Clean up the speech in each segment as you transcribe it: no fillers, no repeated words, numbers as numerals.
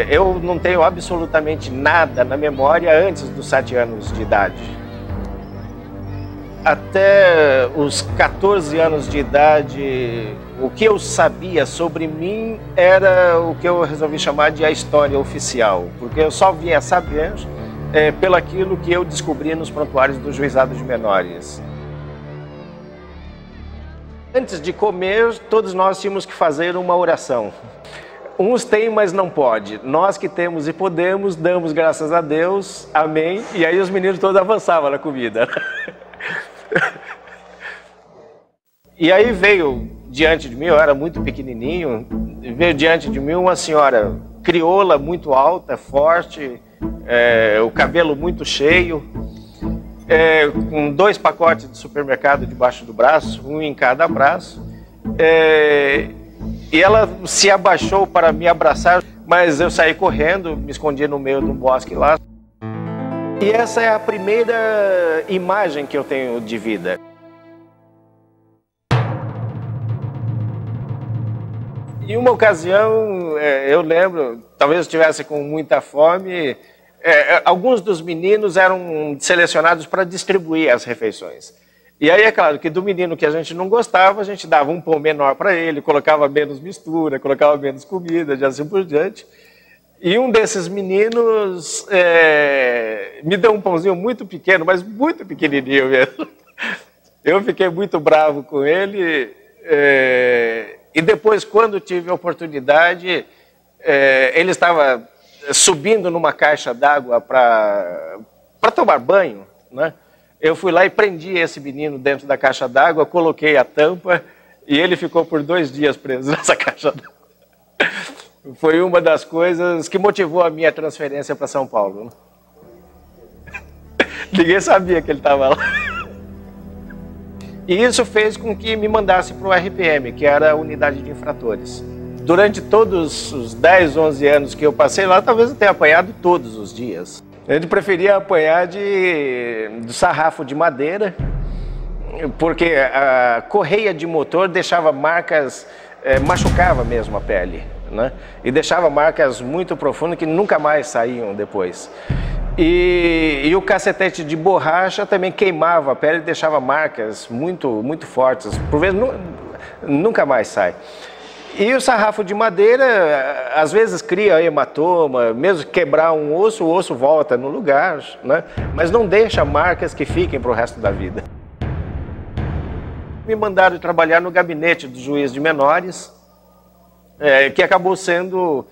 Eu não tenho absolutamente nada na memória antes dos 7 anos de idade. Até os 14 anos de idade, o que eu sabia sobre mim era o que eu resolvi chamar de a história oficial, porque eu só vinha saber pelo aquilo que eu descobri nos prontuários do Juizado de Menores. Antes de comer, todos nós tínhamos que fazer uma oração. Uns têm, mas não pode. Nós que temos e podemos, damos graças a Deus, amém. E aí os meninos todos avançavam na comida. E aí veio diante de mim, eu era muito pequenininho, veio diante de mim uma senhora crioula, muito alta, forte, o cabelo muito cheio, com 2 pacotes de supermercado debaixo do braço, um em cada braço. E ela se abaixou para me abraçar, mas eu saí correndo, me escondi no meio do bosque lá. E essa é a primeira imagem que eu tenho de vida. Em uma ocasião, eu lembro, talvez eu estivesse com muita fome, alguns dos meninos eram selecionados para distribuir as refeições. E aí é claro que do menino que a gente não gostava, a gente dava um pão menor para ele, colocava menos mistura, colocava menos comida, e assim por diante. E um desses meninos me deu um pãozinho muito pequeno, mas muito pequenininho mesmo. Eu fiquei muito bravo com ele. E depois, quando tive a oportunidade, ele estava subindo numa caixa d'água para tomar banho, né? Eu fui lá e prendi esse menino dentro da caixa d'água, coloquei a tampa e ele ficou por 2 dias preso nessa caixa d'água. Foi uma das coisas que motivou a minha transferência para São Paulo. Ninguém sabia que ele estava lá. E isso fez com que me mandasse para o RPM, que era a Unidade de Infratores. Durante todos os 10, 11 anos que eu passei lá, talvez eu tenha apanhado todos os dias. Ele preferia apanhar do sarrafo de madeira, porque a correia de motor deixava marcas, machucava mesmo a pele, né? E deixava marcas muito profundas que nunca mais saíam depois. E o cacetete de borracha também queimava a pele e deixava marcas muito, muito fortes, por vezes nunca mais sai. E o sarrafo de madeira, às vezes cria hematoma, mesmo quebrar um osso, o osso volta no lugar, né? Mas não deixa marcas que fiquem para o resto da vida. Me mandaram trabalhar no gabinete do juiz de menores, que acabou sendo,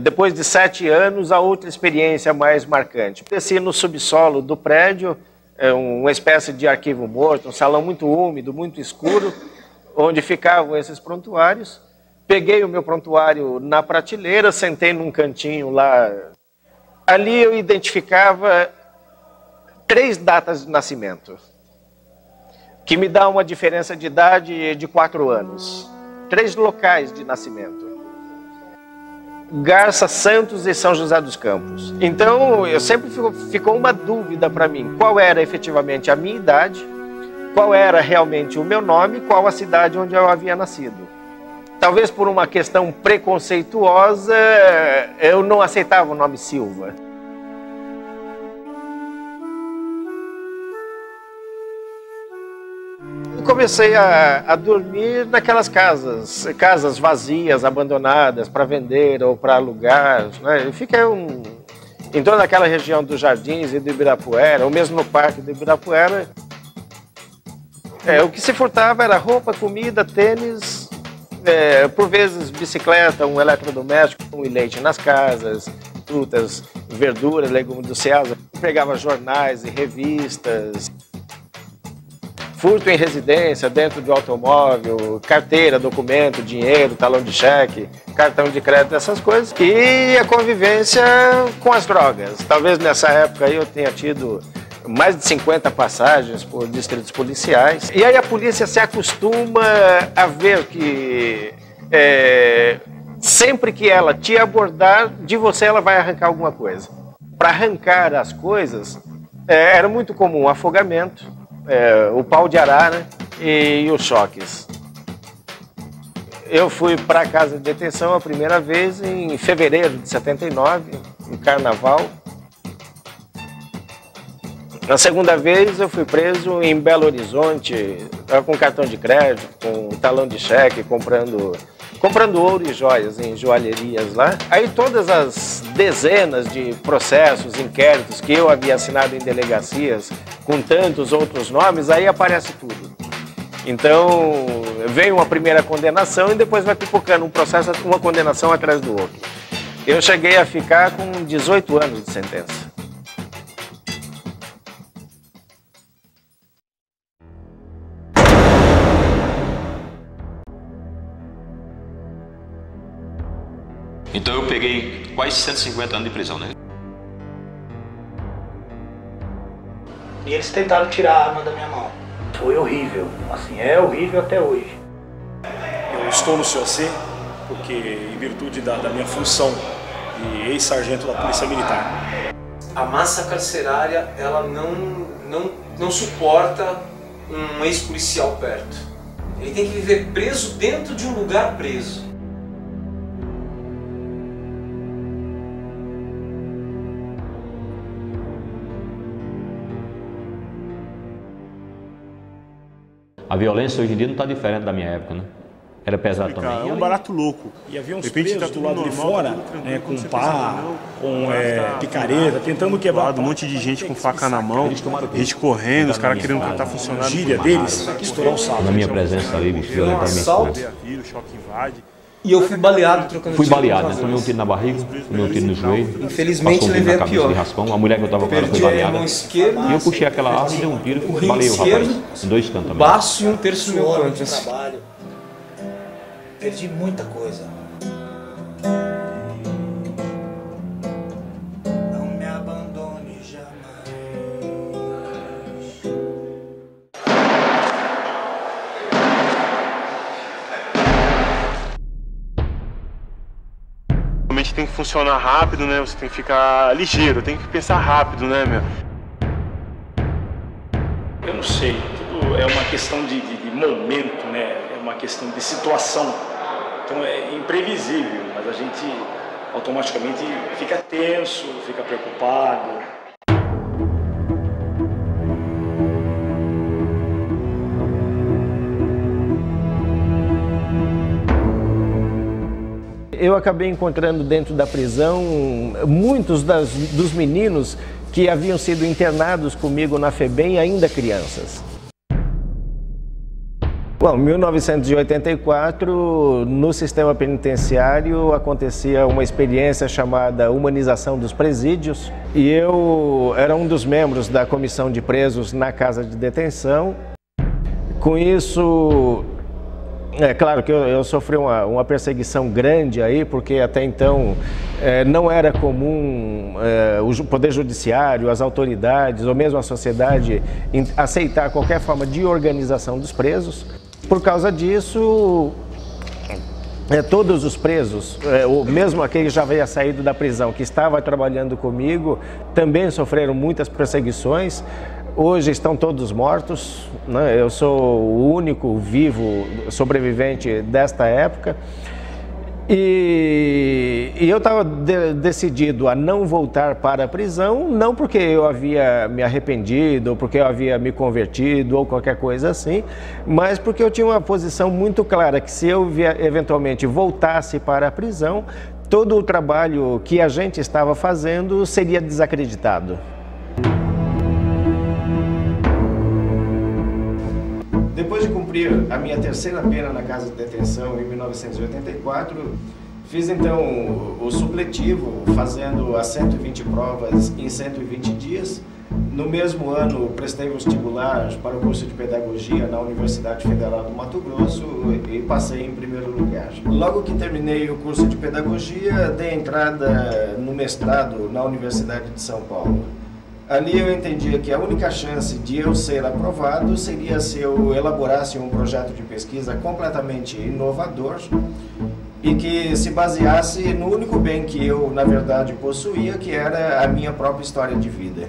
depois de 7 anos, a outra experiência mais marcante. Desci no subsolo do prédio, uma espécie de arquivo morto, um salão muito úmido, muito escuro, onde ficavam esses prontuários. Peguei o meu prontuário na prateleira, sentei num cantinho lá. Ali eu identificava 3 datas de nascimento, que me dá uma diferença de idade de 4 anos. 3 locais de nascimento: Garça, Santos e São José dos Campos. Então, eu sempre ficou uma dúvida para mim, qual era efetivamente a minha idade, qual era realmente o meu nome, qual a cidade onde eu havia nascido. Talvez por uma questão preconceituosa, eu não aceitava o nome Silva. Eu comecei a dormir naquelas casas vazias, abandonadas, para vender ou para alugar, né? Eu fiquei em toda aquela região dos Jardins e do Ibirapuera, ou mesmo no Parque do Ibirapuera. O que se furtava era roupa, comida, tênis, por vezes bicicleta, um eletrodoméstico, pão e leite nas casas, frutas, verduras, legumes do Ceasa. Pegava jornais e revistas. Furto em residência, dentro do automóvel, carteira, documento, dinheiro, talão de cheque, cartão de crédito, essas coisas. E a convivência com as drogas. Talvez nessa época aí eu tenha tido mais de 50 passagens por distritos policiais. E aí a polícia se acostuma a ver que sempre que ela te abordar, de você ela vai arrancar alguma coisa. Para arrancar as coisas, era muito comum o afogamento, o pau de arara e os choques. Eu fui para a casa de detenção a primeira vez em fevereiro de 79, no Carnaval. Na segunda vez eu fui preso em Belo Horizonte, com cartão de crédito, com talão de cheque, comprando ouro e joias em joalherias lá. Aí todas as dezenas de processos, inquéritos que eu havia assinado em delegacias, com tantos outros nomes, aí aparece tudo. Então, vem uma primeira condenação e depois vai pipocando um processo, uma condenação atrás do outro. Eu cheguei a ficar com 18 anos de sentença. Então eu peguei quase 150 anos de prisão, né? E eles tentaram tirar a arma da minha mão. Foi horrível, assim, é horrível até hoje. Eu estou no COC porque, em virtude da minha função de ex-sargento da Polícia Militar. A massa carcerária, ela não suporta um ex-policial perto. Ele tem que viver preso dentro de um lugar preso. A violência hoje em dia não está diferente da minha época, né? Era pesado também. É um barato louco. E havia uns presos do lado de fora, né, com pá, com picareta, tentando quebrar. Um monte de gente com faca na mão, gente correndo, os caras querendo tentar funcionar. A gíria deles, estourar o salto. Na minha presença ali, eles violentaram minha esposa. Choque invade. E eu fui baleado trocando Fui tiro baleado, né? com Tomei um tiro na barriga, tomei um tiro no joelho. Infelizmente, passou um tiro levei na a cabeça pior. de raspão. A mulher que eu tava com ela foi Perdi a baleada. mão esquerda, E eu puxei aquela arma e dei um tiro o e balei o rapaz. esquerdo, Em dois cantos também. baço e um terço do meu Suor canto. de trabalho. Perdi muita coisa. Não me abandone jamais. Realmente tem que funcionar rápido, né? Você tem que ficar ligeiro, tem que pensar rápido, né, meu? Eu não sei, tudo é uma questão de momento, né? É uma questão de situação. Então é imprevisível, mas a gente automaticamente fica tenso, fica preocupado. Eu acabei encontrando dentro da prisão muitos dos meninos que haviam sido internados comigo na FEBEM ainda crianças. Bom, em 1984, no sistema penitenciário, acontecia uma experiência chamada humanização dos presídios e eu era um dos membros da comissão de presos na casa de detenção. Com isso, é claro que eu sofri uma perseguição grande aí, porque até então não era comum o Poder Judiciário, as autoridades ou mesmo a sociedade aceitar qualquer forma de organização dos presos. Por causa disso, todos os presos, ou mesmo aquele que já havia saído da prisão, que estava trabalhando comigo, também sofreram muitas perseguições. Hoje estão todos mortos, né? Eu sou o único vivo sobrevivente desta época. E eu estava decidido a não voltar para a prisão, não porque eu havia me arrependido, ou porque eu havia me convertido, ou qualquer coisa assim, mas porque eu tinha uma posição muito clara, que se eu eventualmente voltasse para a prisão, todo o trabalho que a gente estava fazendo seria desacreditado. Depois de cumprir a minha terceira pena na casa de detenção em 1984, fiz então o supletivo, fazendo as 120 provas em 120 dias. No mesmo ano, prestei vestibular para o curso de pedagogia na Universidade Federal do Mato Grosso e passei em primeiro lugar. Logo que terminei o curso de pedagogia, dei entrada no mestrado na Universidade de São Paulo. Ali eu entendia que a única chance de eu ser aprovado seria se eu elaborasse um projeto de pesquisa completamente inovador e que se baseasse no único bem que eu, na verdade, possuía, que era a minha própria história de vida.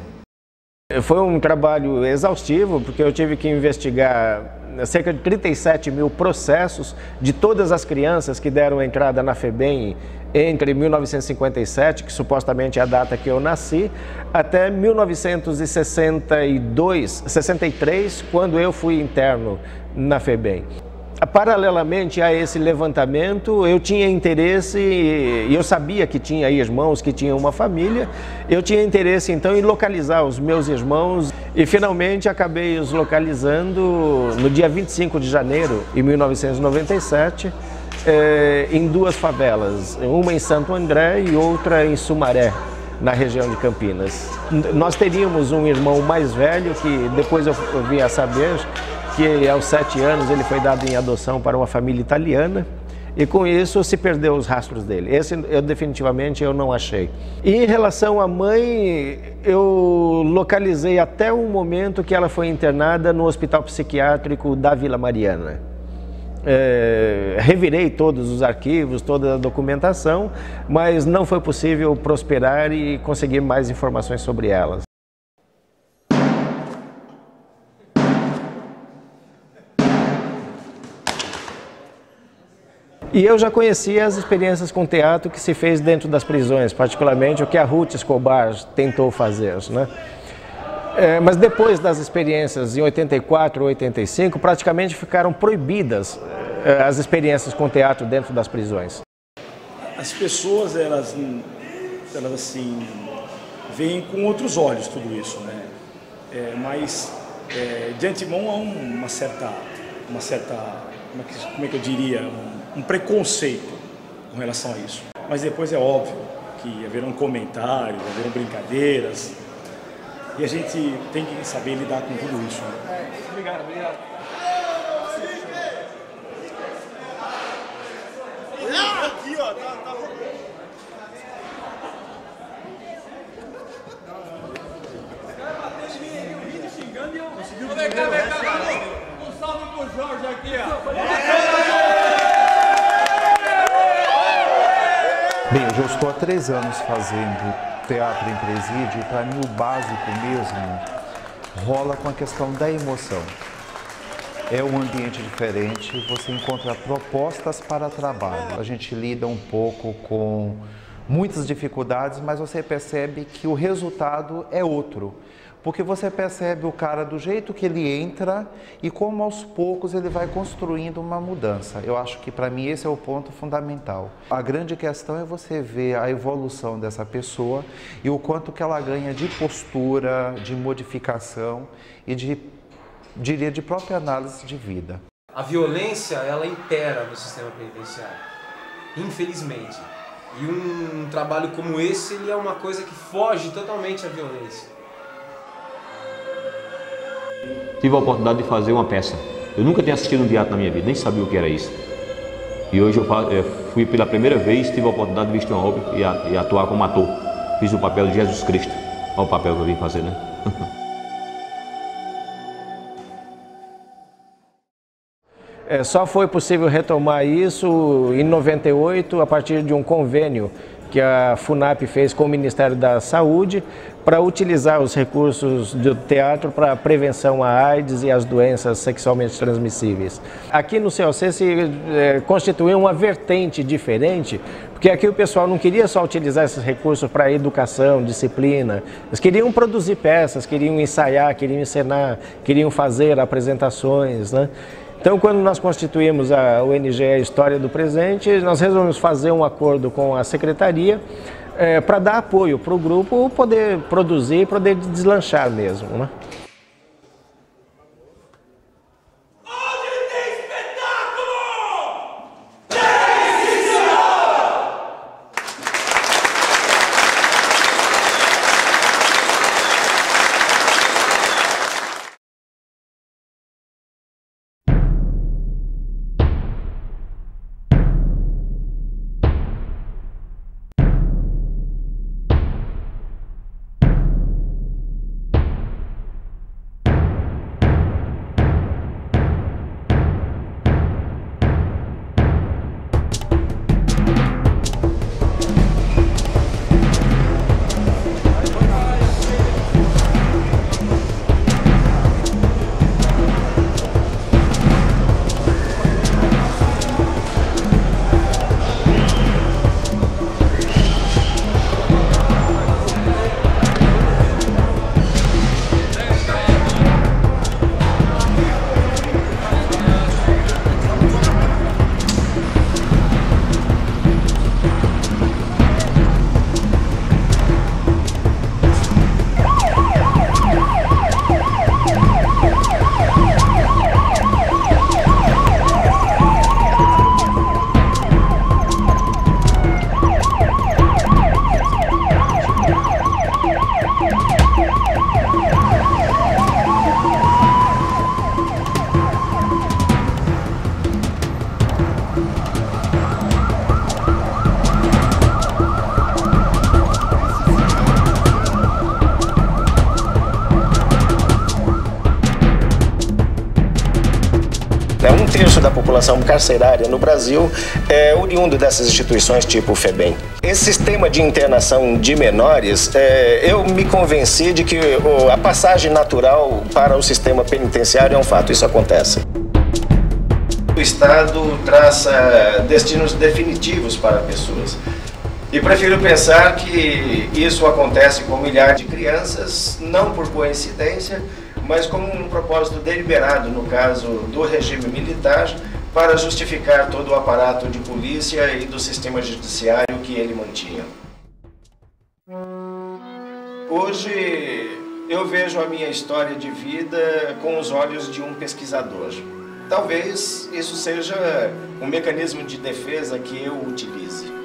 Foi um trabalho exaustivo, porque eu tive que investigar cerca de 37 mil processos de todas as crianças que deram entrada na FEBEM entre 1957, que supostamente é a data que eu nasci, até 1963, quando eu fui interno na FEBEM. Paralelamente a esse levantamento, eu tinha interesse, e eu sabia que tinha irmãos que tinham uma família, eu tinha interesse então em localizar os meus irmãos e finalmente acabei os localizando no dia 25 de janeiro de 1997, em duas favelas, uma em Santo André e outra em Sumaré, na região de Campinas. Nós teríamos um irmão mais velho que depois eu vim a saber que aos 7 anos ele foi dado em adoção para uma família italiana e com isso se perdeu os rastros dele. Esse definitivamente eu não achei. E em relação à mãe, eu localizei até o momento que ela foi internada no Hospital Psiquiátrico da Vila Mariana. Revirei todos os arquivos, toda a documentação, mas não foi possível prosperar e conseguir mais informações sobre elas. E eu já conhecia as experiências com teatro que se fez dentro das prisões, particularmente o que a Ruth Escobar tentou fazer, né? Mas depois das experiências em 84 ou 85, praticamente ficaram proibidas as experiências com teatro dentro das prisões. As pessoas, elas assim, veem com outros olhos tudo isso, né? Mas de antemão há uma certa, como é que eu diria, um preconceito com relação a isso. Mas depois é óbvio que haverão comentários, haverão brincadeiras, e a gente tem que saber lidar com tudo isso. Né? Obrigado, obrigado. Aqui, ó, tá. Vem cá, um salve pro Jorge aqui, ó. Bem, eu já estou há 3 anos fazendo teatro em presídio e para mim o básico mesmo rola com a questão da emoção. É um ambiente diferente, você encontra propostas para trabalho. A gente lida um pouco com muitas dificuldades, mas você percebe que o resultado é outro. Porque você percebe o cara do jeito que ele entra e como aos poucos ele vai construindo uma mudança. Eu acho que para mim esse é o ponto fundamental. A grande questão é você ver a evolução dessa pessoa e o quanto que ela ganha de postura, de modificação e diria de própria análise de vida. A violência, ela impera no sistema penitenciário, infelizmente. E um trabalho como esse, ele é uma coisa que foge totalmente à violência. Tive a oportunidade de fazer uma peça. Eu nunca tinha assistido um teatro na minha vida, nem sabia o que era isso. E hoje eu fui pela primeira vez, tive a oportunidade de vestir uma roupa e atuar como ator. Fiz o papel de Jesus Cristo. Olha o papel que eu vim fazer, né? Só foi possível retomar isso em 98, a partir de um convênio que a FUNAP fez com o Ministério da Saúde para utilizar os recursos do teatro para a prevenção à AIDS e às doenças sexualmente transmissíveis. Aqui no COC se constituiu uma vertente diferente, porque aqui o pessoal não queria só utilizar esses recursos para educação, disciplina, eles queriam produzir peças, queriam ensaiar, queriam encenar, queriam fazer apresentações, né? Então, quando nós constituímos a ONG A História do Presente, nós resolvemos fazer um acordo com a Secretaria para dar apoio para o grupo poder produzir, poder deslanchar mesmo, né? 1/3 da população carcerária no Brasil é oriundo dessas instituições tipo o FEBEM. Esse sistema de internação de menores, eu me convenci de que a passagem natural para o sistema penitenciário é um fato, isso acontece. O Estado traça destinos definitivos para pessoas. E prefiro pensar que isso acontece com milhares de crianças, não por coincidência, mas como um propósito deliberado, no caso do regime militar, para justificar todo o aparato de polícia e do sistema judiciário que ele mantinha. Hoje eu vejo a minha história de vida com os olhos de um pesquisador. Talvez isso seja um mecanismo de defesa que eu utilize.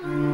Mm-hmm.